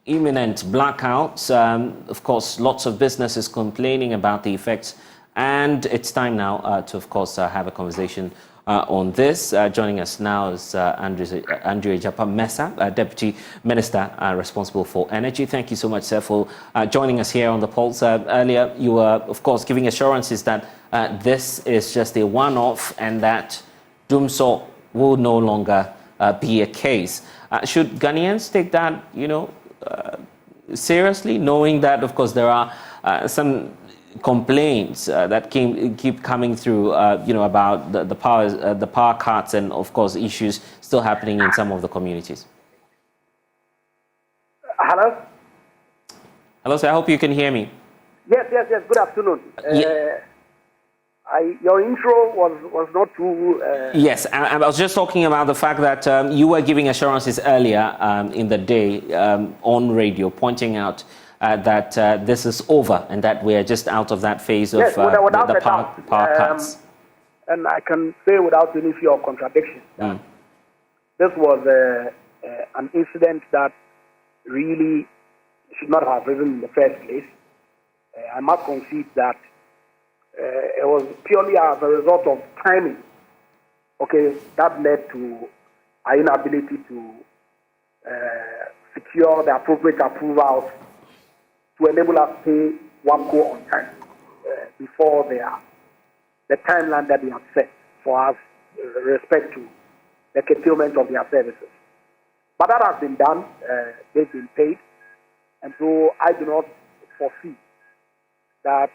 imminent blackouts. Of course, lots of businesses complaining about the effects, and it's time now to, of course, have a conversation on this. Joining us now is Andrew Ejapa-Mensah, Deputy Minister responsible for Energy. Thank you so much, sir, for joining us here on the Pulse. Earlier, you were, of course, giving assurances that this is just a one-off and that Dumsor will no longer be a case. Should Ghanaians take that, seriously, knowing that, of course, there are some complaints that keep coming through, about the power cuts and, of course, issues still happening in some of the communities? Hello? Hello, sir. I hope you can hear me. Yes. Good afternoon. Your intro was not too... Yes, I was just talking about the fact that you were giving assurances earlier in the day on radio, pointing out that this is over and that we are just out of that phase of the power cuts. And I can say without any fear of contradiction that this was an incident that really should not have arisen in the first place. I must concede that it was purely as a result of timing, that led to our inability to secure the appropriate approvals to enable us to pay WAPCO on time before the timeline that they have set for us respect to the curtailment of their services. But that has been done, they've been paid, and so I do not foresee that,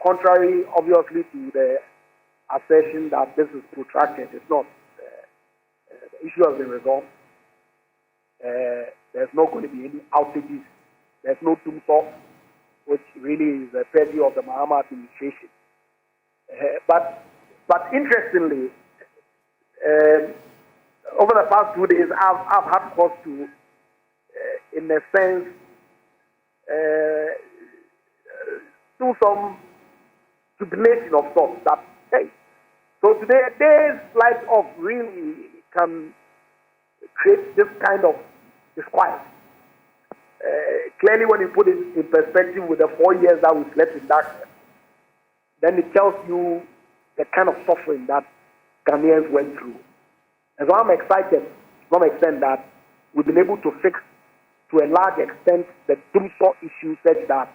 contrary, obviously, to the assertion that this is protracted, it's not. The issue has been resolved. There's not going to be any outages. There's no Dumsor, which really is a purview of the Mahama administration. But interestingly, over the past 2 days, I've had cause to, in a sense, do some jubilation of sorts that, hey, so today a day's flight off really can create this kind of disquiet. Clearly, when you put it in perspective with the 4 years that we slept in darkness, then it tells you the kind of suffering that Ghanaians went through. And so I'm excited to some extent that we've been able to fix, to a large extent, the Dumsor issue such that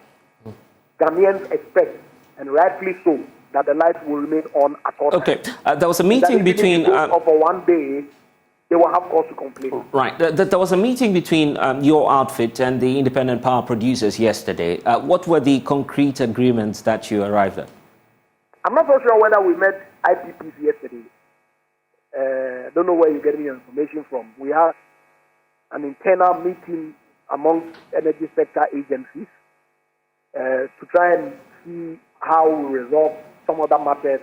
Ghanaians expect, and rightfully so, that the lights will remain on at all times. Okay, there was a meeting between... over 1 day, they will have cause to complain. Right. There was a meeting between your outfit and the independent power producers yesterday. What were the concrete agreements that you arrived at? I'm not so sure whether we met IPPs yesterday. I don't know where you're getting your information from. We had an internal meeting amongst energy sector agencies to try and see how we resolve some other matters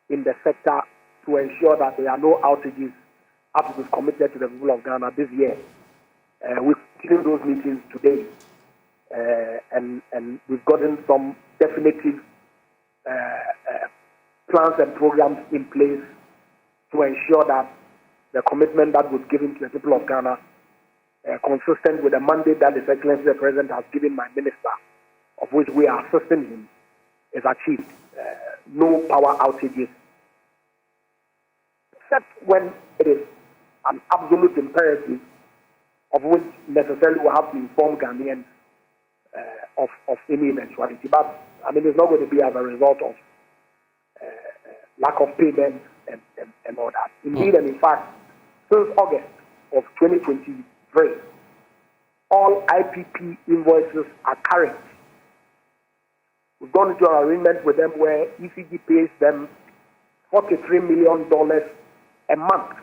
in the sector to ensure that there are no outages as we've committed to the people of Ghana this year. We've continued those meetings today, and we've gotten some definitive plans and programs in place to ensure that the commitment that was given to the people of Ghana, consistent with the mandate that His Excellency the President has given my minister, of which we are assisting him, is achieved. No power outages, except when it is an absolute imperative, of which necessarily will have to inform Ghanaians of any eventuality. But, it's not going to be as a result of lack of payment and all that. Indeed, and in fact, since August of 2023, all IPP invoices are current. We've gone into an arrangement with them where ECG pays them $43 million a month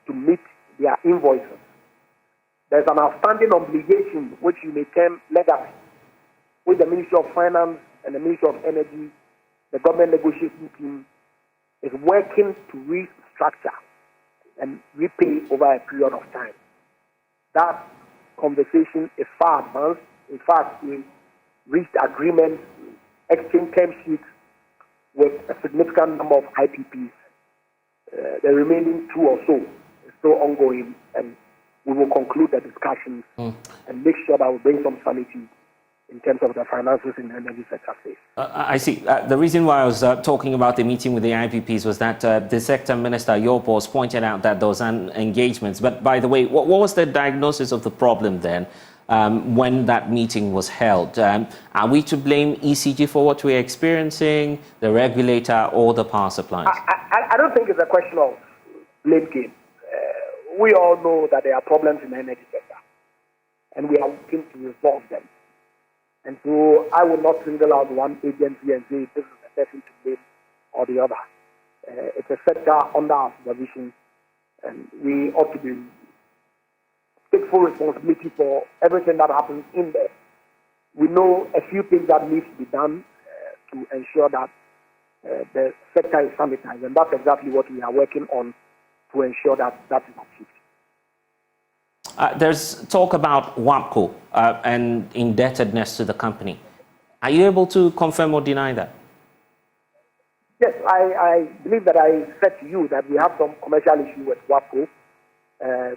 to meet their invoices. There's an outstanding obligation, which you may term legacy, with the Ministry of Finance and the Ministry of Energy. The government negotiating team is working to restructure and repay over a period of time. That conversation is far advanced. In fact, we reached agreement, exchange term sheets with a significant number of IPPs. The remaining 2 or so is still ongoing, and we will conclude the discussions and make sure that we bring some sanity in terms of the finances in the energy sector space. I see. The reason why I was talking about the meeting with the IPPs was that the sector minister, your boss, pointed out that there was an engagement. But by the way, what was the diagnosis of the problem then when that meeting was held? Are we to blame ECG for what we're experiencing, the regulator, or the power suppliers? I don't think it's a question of blame game. We all know that there are problems in the energy sector, and we are working to resolve them. And so I will not single out one agency and say this is the person to blame or the other. It's a sector under our supervision, and we ought to take full responsibility for everything that happens in there. We know a few things that need to be done to ensure that the sector is sanitized, and that's exactly what we are working on to ensure that that is achieved. There's talk about WAPCO and indebtedness to the company. Are you able to confirm or deny that? Yes, I believe that I said to you that we have some commercial issue with WAPCO.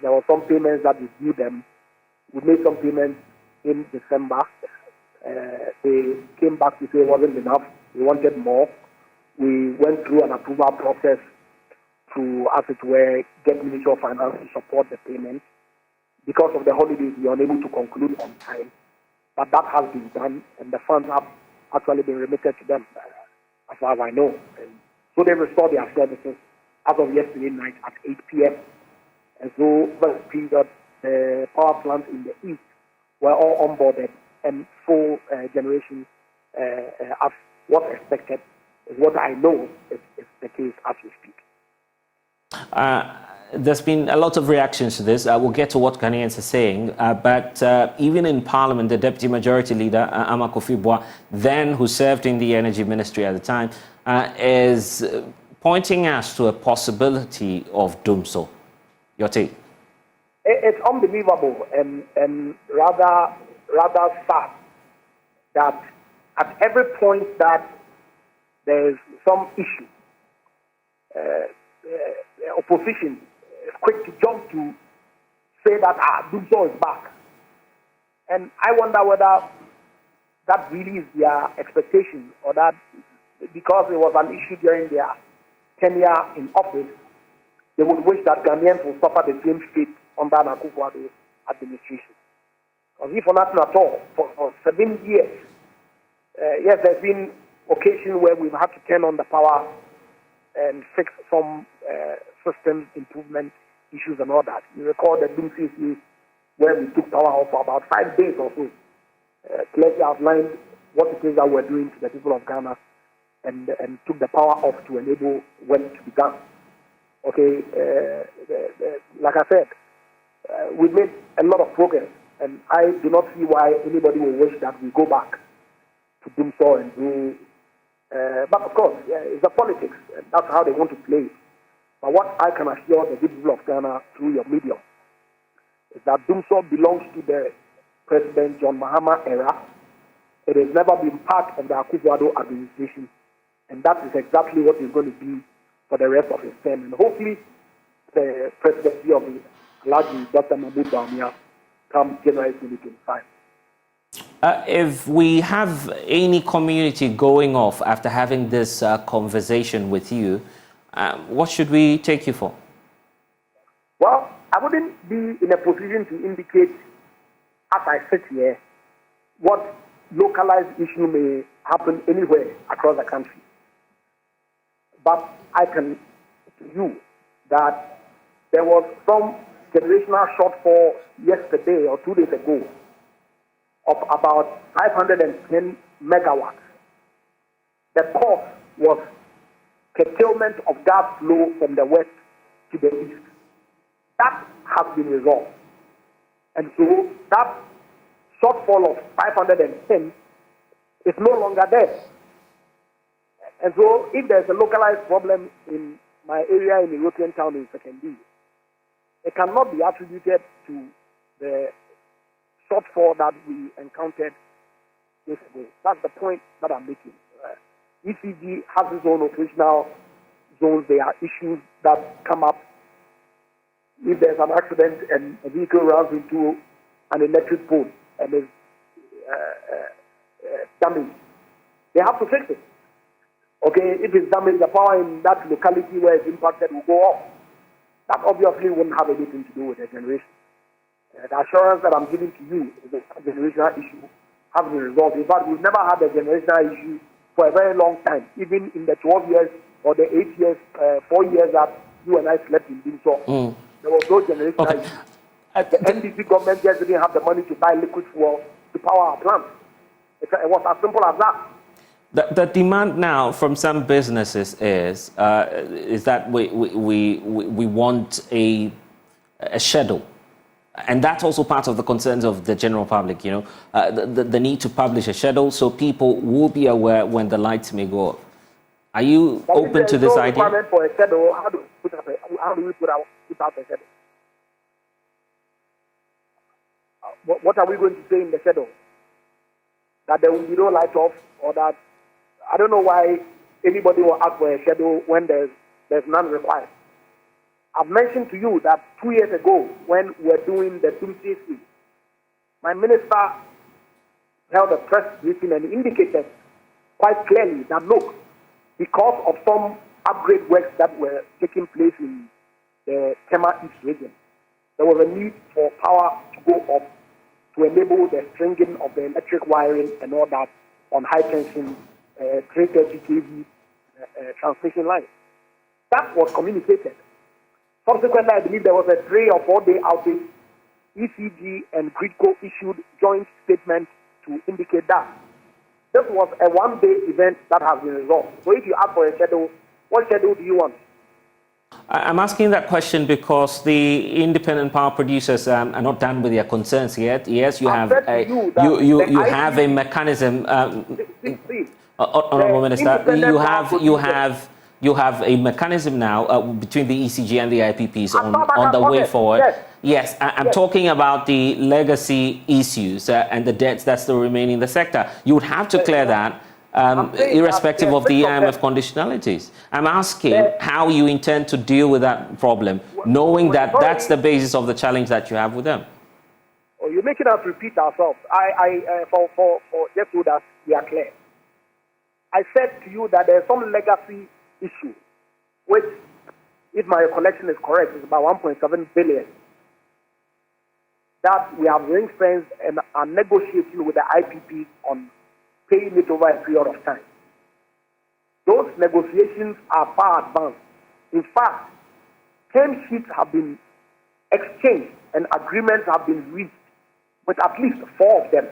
There were some payments that we due them. We made some payments in December. They came back to say it wasn't enough. They wanted more. We went through an approval process to, as it were, get Ministry of Finance to support the payment. Because of the holidays, we are unable to conclude on time. But that has been done, and the funds have actually been remitted to them, as far as I know. And so they restored their services as of yesterday night at 8 p.m. And so, for the period, the power plants in the east were all onboarded, and full generation, as was expected, is what I know is the case as we speak. There's been a lot of reactions to this. We'll get to what Ghanaians are saying. But even in Parliament, the Deputy Majority Leader, Ama Kofi-Boa, then who served in the Energy Ministry at the time, is pointing us to a possibility of doom so. Your take? It's unbelievable and rather sad that at every point that there's some issue, opposition is quick to jump to say that Dumso is back. And I wonder whether that really is their expectation, or that because it was an issue during their tenure in office, they would wish that Ghanaians will suffer the same fate under an Akufo-Addo administration. Because if for nothing at all, for 7 years, yes, there's been occasion where we've had to turn on the power and fix some system improvement issues and all that. You recall the DCC where we took power off for about 5 days or so. Clearly outlined what it is that we're doing to the people of Ghana and took the power off to enable work to be done. Okay, like I said, we've made a lot of progress, and I do not see why anybody will wish that we go back to do so and do. But of course, it's the politics, and that's how they want to play it. But what I can assure the people of Ghana through your medium is that Dumso belongs to the President John Mahama era. It has never been part of the Akufo-Addo administration, and that is exactly what is going to be for the rest of his term. And hopefully, the presidency of Alhaji Dr. Mahmoud Bawumia comes January 2025. If we have any community going off after having this conversation with you, what should we take you for? Well, I wouldn't be in a position to indicate, as I sit here, what localized issue may happen anywhere across the country. But I can tell you that there was some generational shortfall yesterday or 2 days ago of about 510 megawatts. The cause was curtailment of gas flow from the west to the east. That has been resolved. And so that shortfall of 510 is no longer there. And so if there's a localized problem in my area in the European town in Sekendi, it cannot be attributed to the shortfall that we encountered yesterday. That's the point that I'm making. ECG has its own operational zones. There are issues that come up if there's an accident and a vehicle runs into an electric pole and is damaged, they have to fix it. Okay, if it's damaged, the power in that locality where it's impacted will go off. That obviously wouldn't have anything to do with the generation. The assurance that I'm giving to you is that the generational issue has been resolved. In fact, we've never had a generational issue for a very long time, even in the 12 years or the 8 years, 4 years that you and I slept in Binso. There was no generational issue. The NDC government just didn't have the money to buy liquid fuel to power our plants. It was as simple as that. The demand now from some businesses is that we want a schedule. And that's also part of the concerns of the general public, you know, the need to publish a schedule so people will be aware when the lights may go off. Are you open to this idea? For a schedule, how do we put out a schedule? What are we going to say in the schedule? That there will be no light off, or that I don't know why anybody will ask for a schedule when there's none required. I've mentioned to you that 2 years ago, when we were doing the Doomsday, my minister held a press briefing and indicated quite clearly that, look, because of some upgrade works that were taking place in the Tema East region, there was a need for power to go up to enable the stringing of the electric wiring and all that on high tension 330 kV transmission line. That was communicated. Subsequently, I believe there was a 3 or 4 day outage. ECG and Gridco issued joint statements to indicate that. This was a 1 day event that has been resolved. So if you ask for a schedule, what schedule do you want? I'm asking that question because the independent power producers are not done with their concerns yet. Yes, you have a mechanism. Honourable Minister, you have a mechanism now between the ECG and the IPPs on the way forward. Yes, I'm talking about the legacy issues and the debts that still remain in the sector. You would have to clear that, irrespective of the IMF conditionalities. I'm asking how you intend to deal with that problem, knowing that that's the basis of the challenge that you have with them. Oh, you're making us repeat ourselves. For just so that we are clear. I said to you that there's some legacy issue, which, if my recollection is correct, is about 1.7 billion that we have ring-fenced and are negotiating with the IPP on paying it over a period of time. Those negotiations are far advanced. In fact, term sheets have been exchanged and agreements have been reached with at least 4 of them.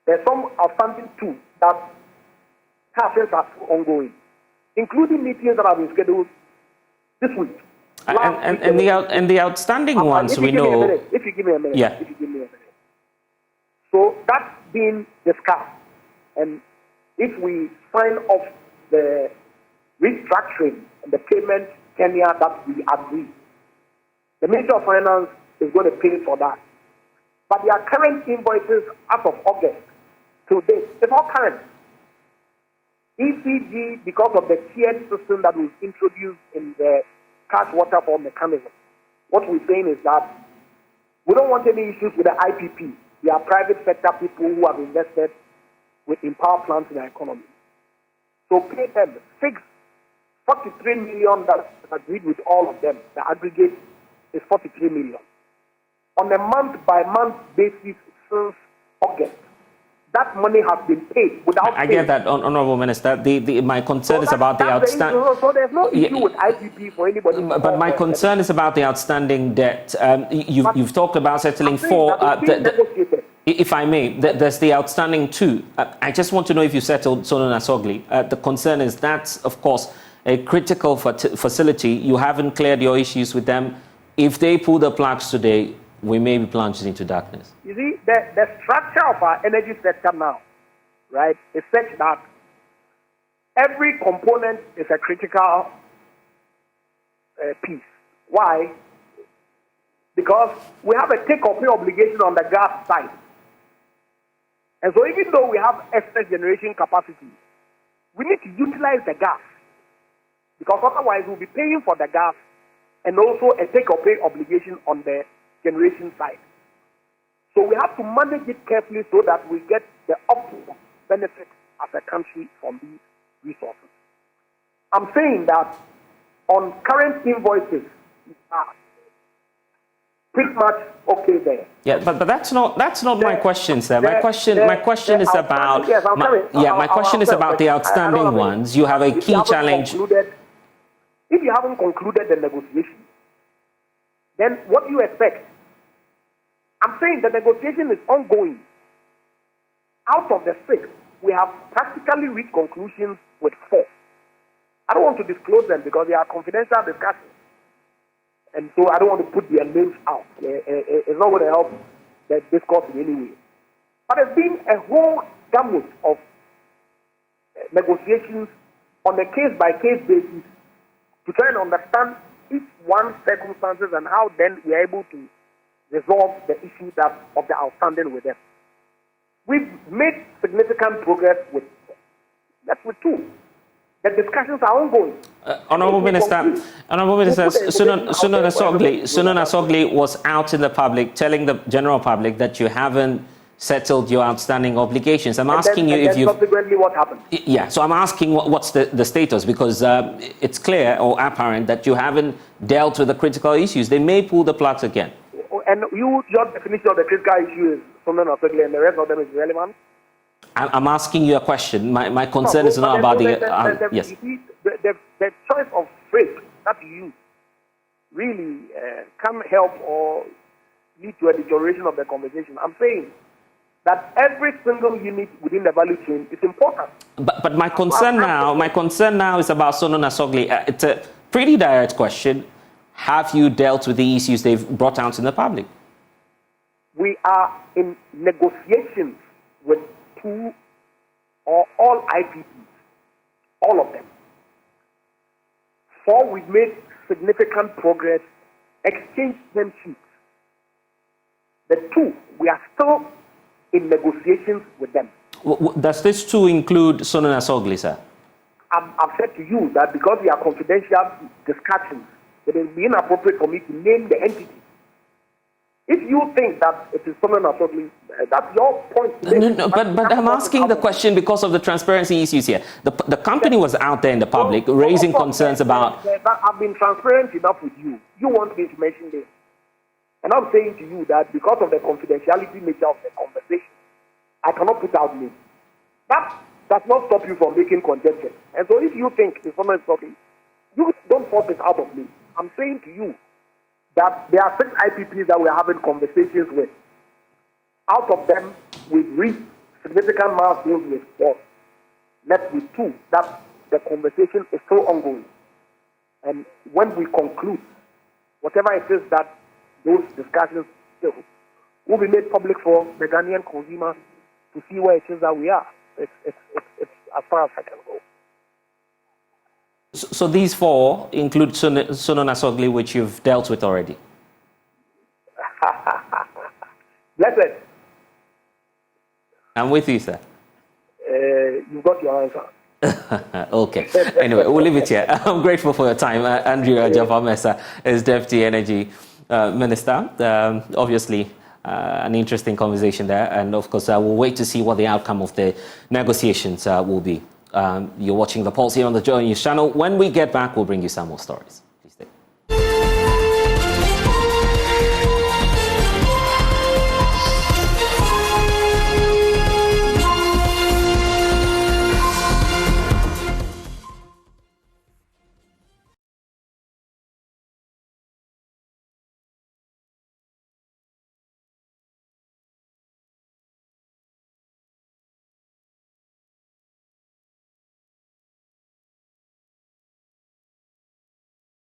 There's some outstanding too that tasks are ongoing, including meetings that have been scheduled this week. And the outstanding ones we know. If you give me a minute. Yeah. If you give me a minute. So that's being discussed, and if we sign off the restructuring and the payment tenure that we agree, the Minister of Finance is going to pay for that. But their current invoices as of August to date, it's all current. ECG, because of the tiered system that was introduced in the cash waterfall mechanism, what we're saying is that we don't want any issues with the IPP. They are private sector people who have invested in power plants in the economy. So pay them, fix 43 million that's agreed with all of them. The aggregate is 43 million. On a month-by-month basis since August, that money has been paid without I get that, Honourable Minister. My concern is about the outstanding. So there's no issue with IPP for anybody. But my concern is about the outstanding debt. You've talked about settling 4. If I may, there's the outstanding 2. I just want to know if you settled Solon Asogli. The concern is that's, of course, a critical facility. You haven't cleared your issues with them. If they pull the plugs today, we may be plunged into darkness. You see, the structure of our energy sector now, right, is such that every component is a critical piece. Why? Because we have a take-or-pay obligation on the gas side. And so even though we have excess generation capacity, we need to utilize the gas. Because otherwise we'll be paying for the gas and also a take-or-pay obligation on the generation side. So we have to manage it carefully so that we get the optimal benefit as a country from these resources. I'm saying that on current invoices, we are pretty much okay there. Yeah, but that's not my question, sir. My question is about my question is about the outstanding ones. You have a key challenge. If you haven't concluded the negotiation, then what do you expect? I'm saying the negotiation is ongoing. Out of the 6, we have practically reached conclusions with 4. I don't want to disclose them because they are confidential discussions. And so I don't want to put their names out. It's not going to help the discourse in any way. But there's been a whole gamut of negotiations on a case-by-case basis to try and understand each one's circumstances and how then we are able to resolve the issue of the outstanding with them. We've made significant progress with 2. The discussions are ongoing. Honourable Minister, Sunan Asogli was out in the public telling the general public that you haven't settled your outstanding obligations. I'm asking you if you... Subsequently, what happened? Yeah, so I'm asking what's the status, because it's clear or apparent that you haven't dealt with the critical issues. They may pull the plugs again. And your definition of the critical issue is Sunan Asogli and the rest of them is relevant? I'm asking you a question. My concern is not about yes. You see, the choice of phrase that you use really can help or lead to a deterioration of the conversation. I'm saying that every single unit within the value chain is important. But my concern now is about Sunan Asogli. It's a pretty direct question. Have you dealt with the issues they've brought out in the public? We are in negotiations with 2 or all IPPs, all of them. 4, we've made significant progress, exchanged term sheets. The 2, we are still in negotiations with them. Does this 2 include Sunan Asogli, sir? I've said to you that because we are confidential discussions, it is inappropriate for me to name the entity. If you think that it is Sunan Asogli, that's your point. No, but I'm asking the question because of the transparency issues here. The company was out there in the public raising concerns about... I've been transparent enough with you. You want me to mention this. And I'm saying to you that because of the confidentiality nature of the conversation, I cannot put out names. That does not stop you from making conjecture. And so if you think it's Sunan Asogli, you don't force it out of me. I'm saying to you that there are 6 IPPs that we're having conversations with. Out of them, we've reached significant milestones with 4. Left with 2. That the conversation is still ongoing. And when we conclude, whatever it is that those discussions still will be made public for the Ghanaian consumer to see where it is that we are. It's as far as I can go. So these 4 include Sunan Asogli, which you've dealt with already? Blessed. I'm with you, sir. You've got your answer. Okay. Anyway, we'll leave it here. I'm grateful for your time. Andrew Ajafamesa is Deputy Energy Minister. Obviously, an interesting conversation there. And of course, we'll wait to see what the outcome of the negotiations will be. You're watching The Pulse here on the Joy News channel. When we get back, we'll bring you some more stories.